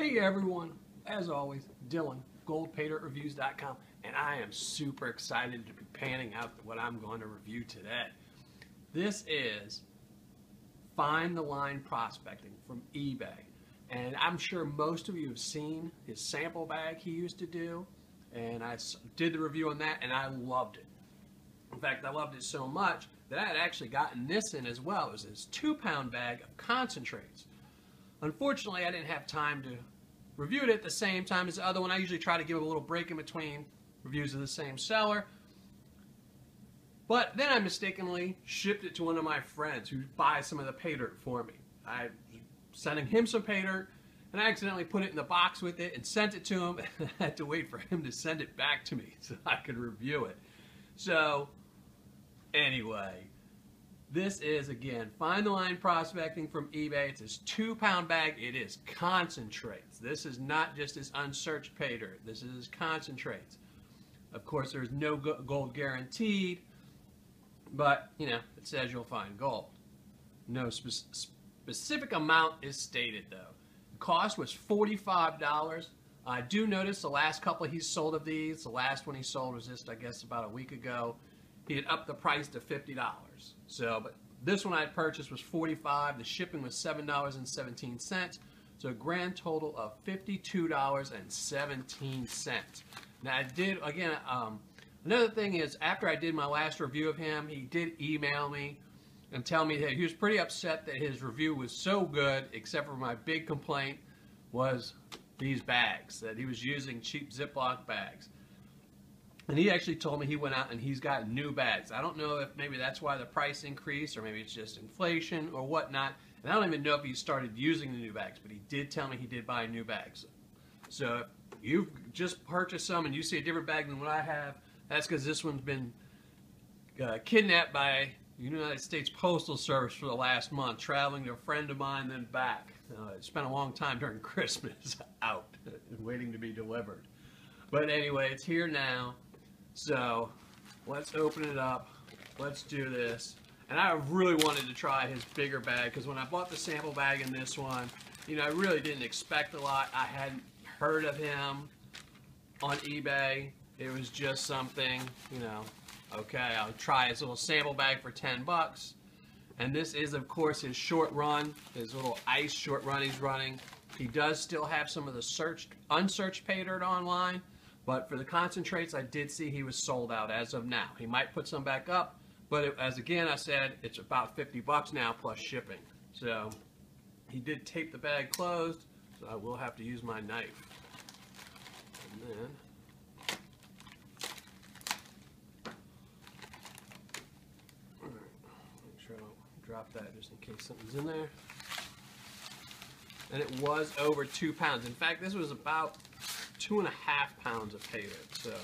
Hey everyone, as always, Dylan, goldpaydirtreviews.com, and I am super excited to be panning out what I'm going to review today. This is Find the Line Prospecting from eBay, and I'm sure most of you have seen his sample bag he used to do, and I did the review on that, and I loved it. In fact, I loved it so much that I had actually gotten this in as well. It was his 2-pound bag of concentrates. Unfortunately, I didn't have time to review it at the same time as the other one. I usually try to give a little break in between reviews of the same seller. But then I mistakenly shipped it to one of my friends who buys some of the Paydirt for me. I was sending him some Paydirt, and I accidentally put it in the box with it and sent it to him, and I had to wait for him to send it back to me so I could review it. So, anyway, this is, again, Find the Line Prospecting from eBay. It's his 2-pound bag. It is concentrates. This is not just his unsearched Paydirt. This is his concentrates. Of course, there's no gold guaranteed, but, you know, it says you'll find gold. No specific amount is stated, though. The cost was $45. I do notice the last couple he's sold of these, the last one he sold was just, I guess, about a week ago. He had upped the price to $50. So, but this one I purchased was $45. The shipping was $7.17. So a grand total of $52.17. Now I did, again, another thing is, after I did my last review of him, he did email me and tell me that he was pretty upset that his review was so good, except for my big complaint was these bags, that he was using cheap Ziploc bags. And he actually told me he went out and he's got new bags. I don't know if maybe that's why the price increased, or maybe it's just inflation or whatnot. And I don't even know if he started using the new bags, but he did tell me he did buy new bags. So if you've just purchased some and you see a different bag than what I have, that's because this one's been kidnapped by the United States Postal Service for the last month, traveling to a friend of mine, then back. It spent a long time during Christmas out and waiting to be delivered. But anyway, it's here now. So let's open it up. Let's do this. And I really wanted to try his bigger bag, because when I bought the sample bag in this one, you know, I really didn't expect a lot. I hadn't heard of him on eBay. It was just something, you know, okay, I'll try his little sample bag for 10 bucks. And this is, of course, his short run, his little ice short run he's running. He does still have some of the unsearched Paydirt online, but for the concentrates, I did see he was sold out as of now. He might put some back up, but as again I said, it's about 50 bucks now plus shipping. So he did tape the bag closed, so I will have to use my knife. And then drop that just in case something's in there. And it was over 2 pounds. In fact, this was about 2.5 pounds of Paydirt. So,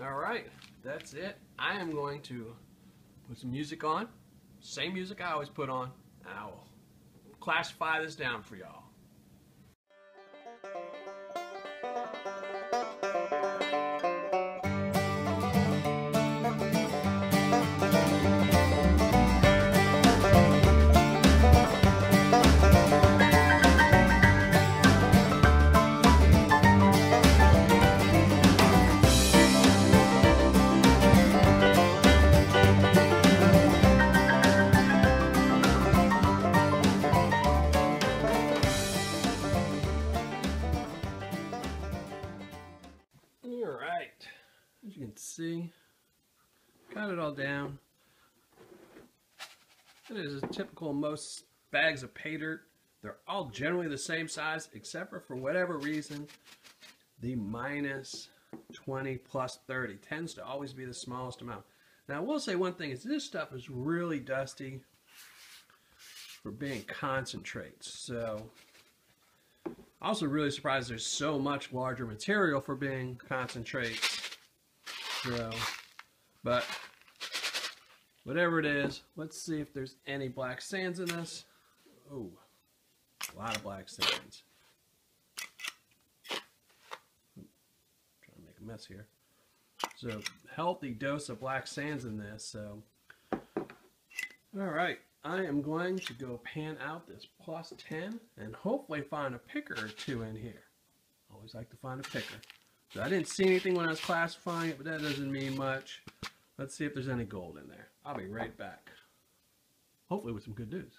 all right, that's it. I am going to put some music on, same music I always put on, and I will classify this down for y'all. Alright, as you can see, got it all down. It is a typical most bags of Paydirt. They're all generally the same size, except for whatever reason, the minus 20 plus 30 tends to always be the smallest amount. Now I will say one thing is this stuff is really dusty for being concentrates. So also really surprised there's so much larger material for being concentrates. So, but whatever it is, let's see if there's any black sands in this. Oh, a lot of black sands. Trying to make a mess here. So, healthy dose of black sands in this. So, all right. I am going to go pan out this plus 10 and hopefully find a picker or two in here. Always like to find a picker. So I didn't see anything when I was classifying it, but that doesn't mean much. Let's see if there's any gold in there. I'll be right back. Hopefully with some good news.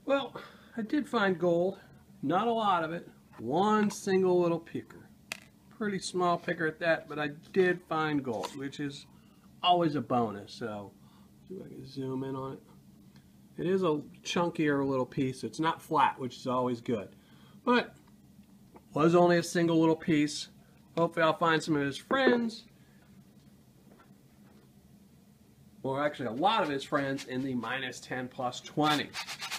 Well, I did find gold. Not a lot of it. One single little picker. Pretty small picker at that, but I did find gold, which is always a bonus. So, see if I can zoom in on it. It is a chunkier little piece. It's not flat, which is always good. But, was only a single little piece. Hopefully I'll find some of his friends. Or actually a lot of his friends in the minus 10 plus 20.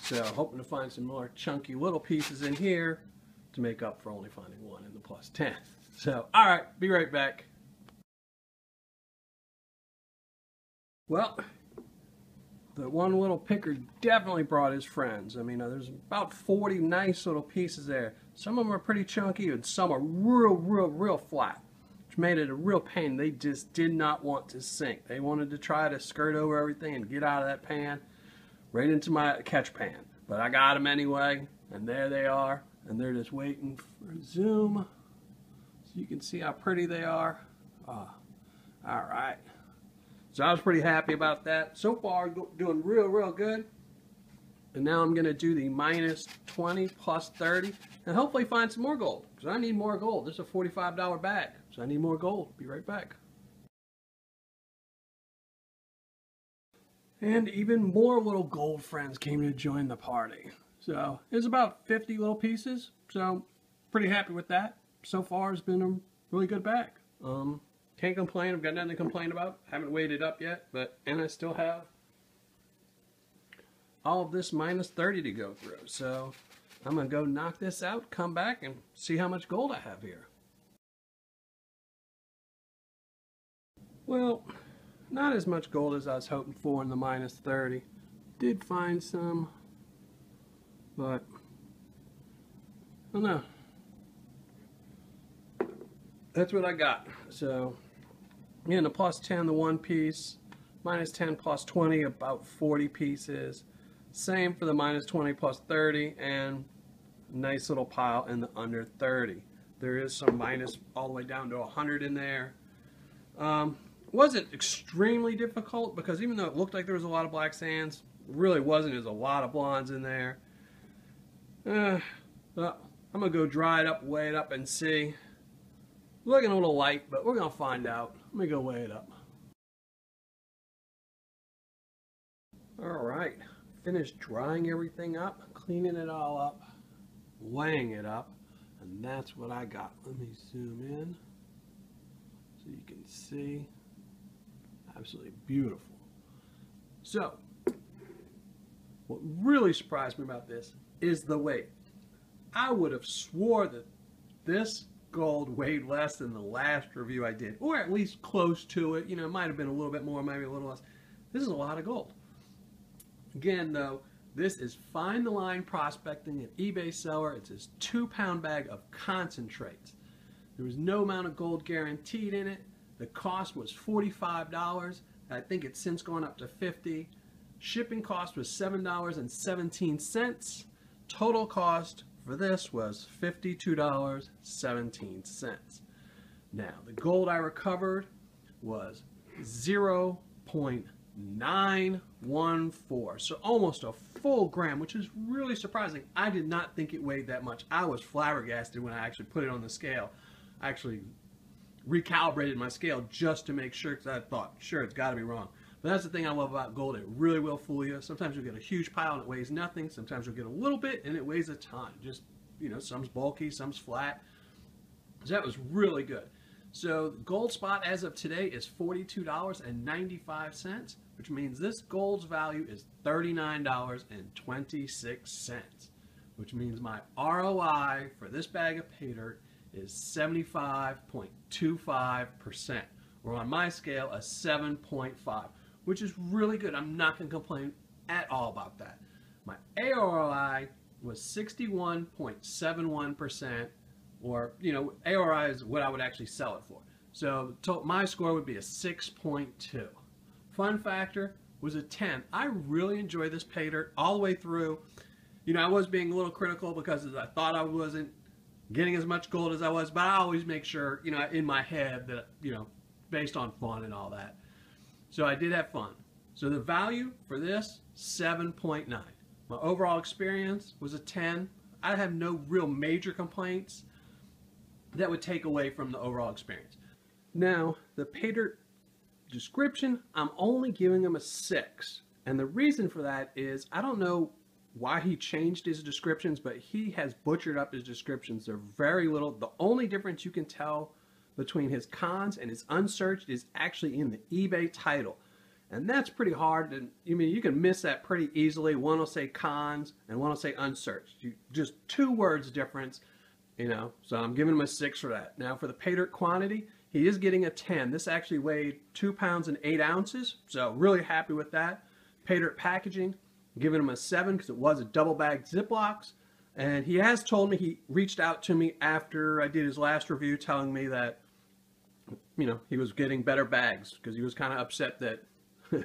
So hoping to find some more chunky little pieces in here to make up for only finding one in the plus 10. So, alright, be right back. Well, the one little picker definitely brought his friends. I mean, there's about 40 nice little pieces there. Some of them are pretty chunky and some are real flat, which made it a real pain. They just did not want to sink. They wanted to try to skirt over everything and get out of that pan right into my catch pan. But I got them anyway, and there they are, and they're just waiting for zoom so you can see how pretty they are. All right. So I was pretty happy about that. So far, doing real good. And now I'm going to do the minus 20 plus 30 and hopefully find some more gold, because I need more gold. This is a $45 bag, so I need more gold. Be right back. And even more little gold friends came to join the party. So it's about 50 little pieces. So pretty happy with that. So far it's been a really good bag. Can't complain. I've got nothing to complain about. Haven't weighed it up yet, and I still have all of this minus 30 to go through. So I'm gonna go knock this out, come back, and see how much gold I have here. Well, not as much gold as I was hoping for in the minus 30. Did find some, but I don't know. That's what I got. So, in the plus 10, the one piece, minus 10 plus 20, about 40 pieces. Same for the minus 20 plus 30, and nice little pile in the under 30. There is some minus all the way down to 100 in there. Wasn't extremely difficult, because even though it looked like there was a lot of black sands, it really wasn't. There's a lot of blondes in there. I'm gonna go dry it up, weigh it up, and see. Looking a little light, but we're gonna find out. Let me go weigh it up. All right, finished drying everything up, cleaning it all up, weighing it up, and that's what I got. Let me zoom in so you can see. Absolutely beautiful. So, what really surprised me about this is the weight. I would have swore that this gold weighed less than the last review I did, or at least close to it. You know, it might have been a little bit more, maybe a little less. This is a lot of gold. Again, though, this is Find the Line Prospecting, an eBay seller. It's his 2-pound bag of concentrates. There was no amount of gold guaranteed in it. The cost was $45. I think it's since gone up to $50. Shipping cost was $7.17. Total cost for this was $52.17. Now, the gold I recovered was 0.914, so almost a full gram, which is really surprising. I did not think it weighed that much. I was flabbergasted when I actually put it on the scale. I actually recalibrated my scale just to make sure, because I thought, sure, it's got to be wrong. But that's the thing I love about gold. It really will fool you. Sometimes you'll get a huge pile and it weighs nothing. Sometimes you'll get a little bit and it weighs a ton. Just, you know, some's bulky, some's flat. So that was really good. So the gold spot as of today is $42.95, which means this gold's value is $39.26, which means my ROI for this bag of Paydirt is 75.25%, or on my scale, a 7.5, which is really good. I'm not going to complain at all about that. My AROI was 61.71%, or, you know, AROI is what I would actually sell it for. So my score would be a 6.2. Fun factor was a 10. I really enjoyed this Paydirt all the way through. You know, I was being a little critical because I thought I wasn't getting as much gold as I was, but I always make sure, you know, in my head that, you know, based on fun and all that. So I did have fun. So the value for this, 7.9. My overall experience was a 10. I have no real major complaints that would take away from the overall experience. Now, the Paydirt description, I'm only giving him a 6. And the reason for that is, I don't know why he changed his descriptions, but he has butchered up his descriptions. They're very little. The only difference you can tell between his cons and his unsearched is actually in the eBay title. And that's pretty hard. And I mean, you can miss that pretty easily. One will say cons and one will say unsearched. Just 2 words difference, you know. So I'm giving him a 6 for that. Now for the Paydirt quantity, he is getting a 10. This actually weighed 2 pounds and 8 ounces. So really happy with that. Paydirt packaging, giving him a 7 because it was a double bag Ziplocs. And he has told me, he reached out to me after I did his last review telling me that, you know, he was getting better bags because he was kind of upset that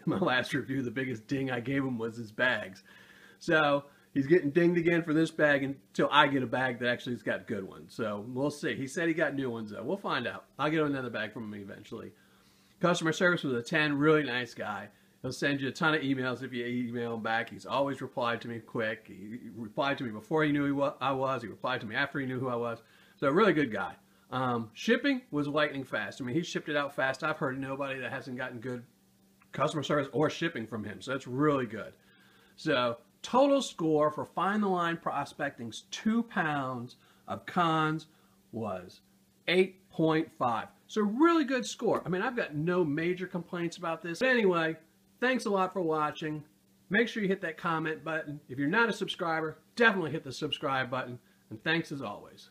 my last review, the biggest ding I gave him was his bags. So he's getting dinged again for this bag until I get a bag that actually has got good ones. So we'll see. He said he got new ones though. We'll find out. I'll get another bag from him eventually. Customer service was a 10. Really nice guy. He'll send you a ton of emails if you email him back. He's always replied to me quick. He replied to me before he knew who I was. He replied to me after he knew who I was. So a really good guy. Shipping was lightning fast. I mean, he shipped it out fast. I've heard of nobody that hasn't gotten good customer service or shipping from him. So that's really good. So total score for Find the Line Prospecting's 2 pounds of cons was 8.5. So really good score. I mean, I've got no major complaints about this. But anyway, thanks a lot for watching. Make sure you hit that comment button. If you're not a subscriber, definitely hit the subscribe button. And thanks as always.